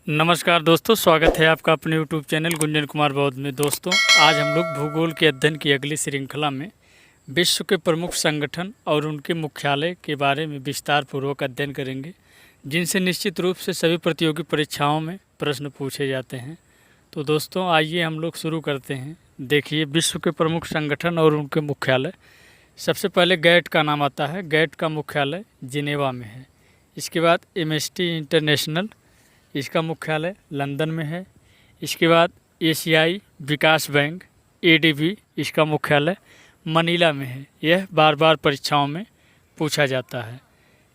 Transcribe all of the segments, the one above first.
नमस्कार दोस्तों, स्वागत है आपका अपने यूट्यूब चैनल गुंजन कुमार बौद्ध में। दोस्तों, आज हम लोग भूगोल के अध्ययन की अगली श्रृंखला में विश्व के प्रमुख संगठन और उनके मुख्यालय के बारे में विस्तार पूर्वक अध्ययन करेंगे, जिनसे निश्चित रूप से सभी प्रतियोगी परीक्षाओं में प्रश्न पूछे जाते हैं। तो दोस्तों, आइए हम लोग शुरू करते हैं। देखिए, विश्व के प्रमुख संगठन और उनके मुख्यालय। सबसे पहले गैट का नाम आता है। गैट का मुख्यालय जिनेवा में है। इसके बाद एमनेस्टी इंटरनेशनल, इसका मुख्यालय लंदन में है। इसके बाद एशियाई विकास बैंक एडीबी, इसका मुख्यालय मनीला में है। यह बार बार परीक्षाओं में पूछा जाता है।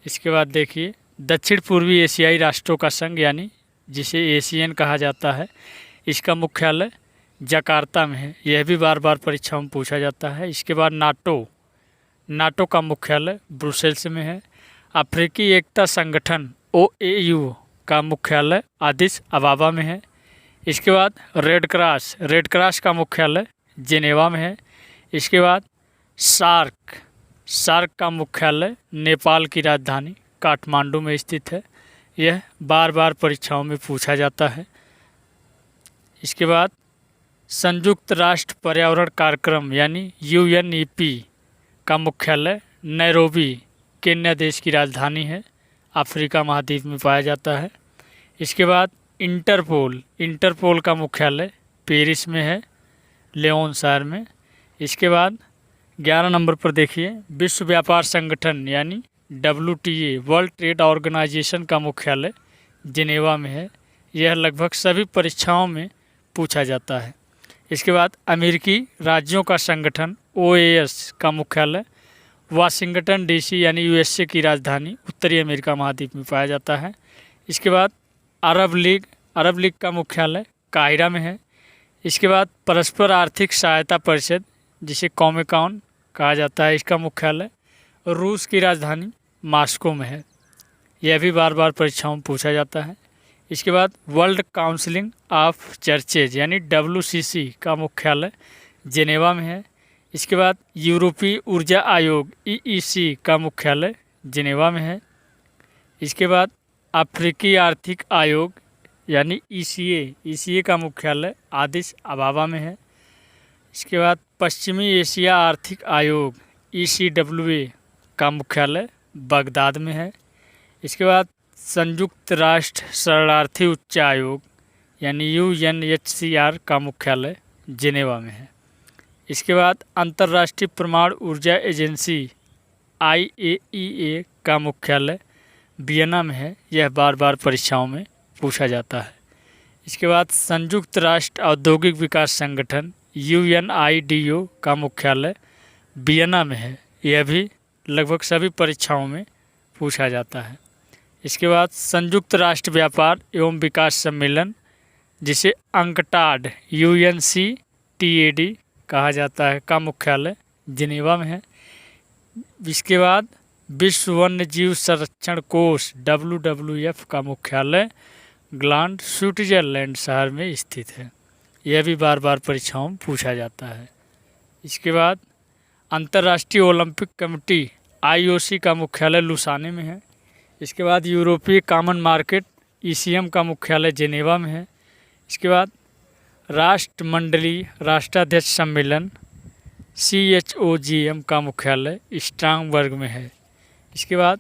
इसके बाद देखिए, दक्षिण पूर्वी एशियाई राष्ट्रों का संघ यानी जिसे एशियन कहा जाता है, इसका मुख्यालय जकार्ता में है। यह भी बार बार परीक्षाओं में पूछा जाता है। इसके बाद नाटो का मुख्यालय ब्रुसेल्स में है। अफ्रीकी एकता संगठन OAU का मुख्यालय अदिस अबाबा में है। इसके बाद रेड क्रॉस का मुख्यालय जिनेवा में है। इसके बाद सार्क का मुख्यालय नेपाल की राजधानी काठमांडू में स्थित है। यह बार बार परीक्षाओं में पूछा जाता है। इसके बाद संयुक्त राष्ट्र पर्यावरण कार्यक्रम यानी UNEP का मुख्यालय नैरोबी केन्या देश की राजधानी है, अफ्रीका महाद्वीप में पाया जाता है। इसके बाद इंटरपोल का मुख्यालय पेरिस में है, लियोन शहर में। इसके बाद 11 नंबर पर देखिए, विश्व व्यापार संगठन यानी WTA वर्ल्ड ट्रेड ऑर्गेनाइजेशन का मुख्यालय जिनेवा में है। यह लगभग सभी परीक्षाओं में पूछा जाता है। इसके बाद अमेरिकी राज्यों का संगठन OAS का मुख्यालय वाशिंगटन DC यानी USA की राजधानी उत्तरी अमेरिका महाद्वीप में पाया जाता है। इसके बाद अरब लीग का मुख्यालय काहिरा में है। इसके बाद परस्पर आर्थिक सहायता परिषद जिसे कॉमेकॉन कहा जाता है, इसका मुख्यालय रूस की राजधानी मॉस्को में है। यह भी बार बार परीक्षाओं में पूछा जाता है। इसके बाद वर्ल्ड काउंसिल ऑफ चर्चेज यानी WCC का मुख्यालय जिनेवा में है। इसके बाद यूरोपीय ऊर्जा आयोग EEC का मुख्यालय जिनेवा में है। इसके बाद अफ्रीकी आर्थिक आयोग यानी ECA का मुख्यालय अदिस अबाबा में है। इसके बाद पश्चिमी एशिया आर्थिक आयोग ECWA का मुख्यालय बगदाद में है। इसके बाद संयुक्त राष्ट्र शरणार्थी उच्च आयोग यानी UNHCR का मुख्यालय जिनेवा में है। इसके बाद अंतर्राष्ट्रीय परमाणु ऊर्जा एजेंसी IAEA का मुख्यालय वियना में है। यह बार बार परीक्षाओं में पूछा जाता है। इसके बाद संयुक्त राष्ट्र औद्योगिक विकास संगठन UNIDO का मुख्यालय वियना में है। यह भी लगभग सभी परीक्षाओं में पूछा जाता है। इसके बाद संयुक्त राष्ट्र व्यापार एवं विकास सम्मेलन जिसे अंकटाड UNCTAD कहा जाता है का मुख्यालय जिनेवा में है। इसके बाद विश्व वन्य जीव संरक्षण कोष WWF का मुख्यालय ग्लांड स्विट्जरलैंड शहर में स्थित है। यह भी बार बार परीक्षाओं में पूछा जाता है। इसके बाद अंतर्राष्ट्रीय ओलंपिक कमेटी IOC का मुख्यालय लुसाने में है। इसके बाद यूरोपीय कॉमन मार्केट ECM का मुख्यालय जिनेवा में है। इसके बाद राष्ट्रमंडलीय राष्ट्राध्यक्ष सम्मेलन CHOGM का मुख्यालय स्ट्रासबर्ग में है। इसके बाद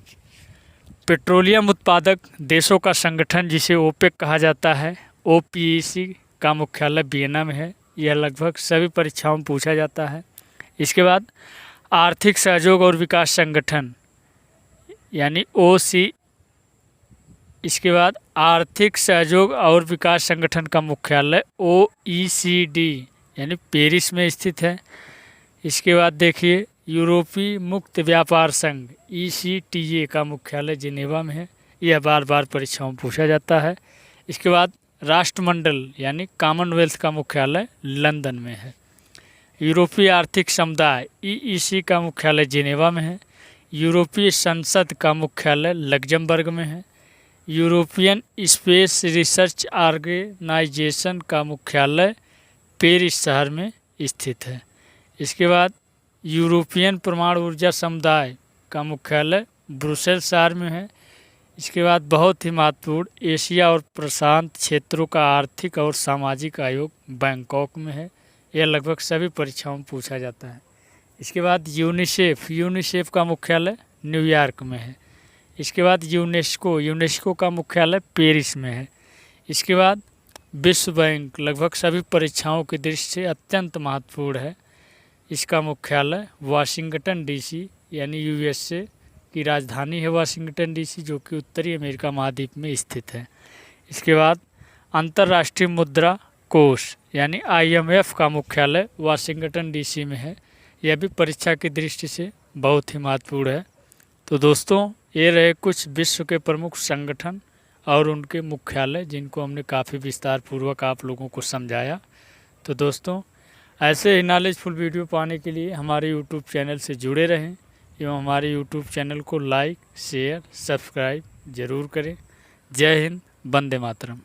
पेट्रोलियम उत्पादक देशों का संगठन जिसे OPEC कहा जाता है OPEC का मुख्यालय वियना में है। यह लगभग सभी परीक्षाओं में पूछा जाता है। इसके बाद आर्थिक सहयोग और विकास संगठन यानी इसके बाद आर्थिक सहयोग और विकास संगठन का मुख्यालय OECD यानी पेरिस में स्थित है। इसके बाद देखिए, यूरोपीय मुक्त व्यापार संघ ECTA का मुख्यालय जिनेवा में है। यह बार बार परीक्षाओं में पूछा जाता है। इसके बाद राष्ट्रमंडल यानी कॉमनवेल्थ का मुख्यालय लंदन में है। यूरोपीय आर्थिक समुदाय EEC का मुख्यालय जिनेवा में है। यूरोपीय संसद का मुख्यालय लग्जमबर्ग में है। यूरोपियन स्पेस रिसर्च ऑर्गेनाइजेशन का मुख्यालय पेरिस शहर में स्थित है। इसके बाद यूरोपियन परमाणु ऊर्जा समुदाय का मुख्यालय ब्रुसेल्स शहर में है। इसके बाद बहुत ही महत्वपूर्ण, एशिया और प्रशांत क्षेत्रों का आर्थिक और सामाजिक आयोग बैंकॉक में है। यह लगभग सभी परीक्षाओं में पूछा जाता है। इसके बाद यूनिसेफ का मुख्यालय न्यूयॉर्क में है। इसके बाद यूनेस्को का मुख्यालय पेरिस में है। इसके बाद विश्व बैंक लगभग सभी परीक्षाओं की दृष्टि से अत्यंत महत्वपूर्ण है। इसका मुख्यालय वाशिंगटन डीसी यानी यूएसए की राजधानी है वाशिंगटन डीसी, जो कि उत्तरी अमेरिका महाद्वीप में स्थित है। इसके बाद अंतर्राष्ट्रीय मुद्रा कोष यानी आईएमएफ का मुख्यालय वाशिंगटन डीसी में है। यह भी परीक्षा की दृष्टि से बहुत ही महत्वपूर्ण है। तो दोस्तों, ये रहे कुछ विश्व के प्रमुख संगठन और उनके मुख्यालय, जिनको हमने काफ़ी विस्तार पूर्वक आप लोगों को समझाया। तो दोस्तों, ऐसे ही नॉलेजफुल वीडियो पाने के लिए हमारे यूट्यूब चैनल से जुड़े रहें एवं हमारे यूट्यूब चैनल को लाइक, शेयर, सब्सक्राइब ज़रूर करें। जय हिंद, वंदे मातरम।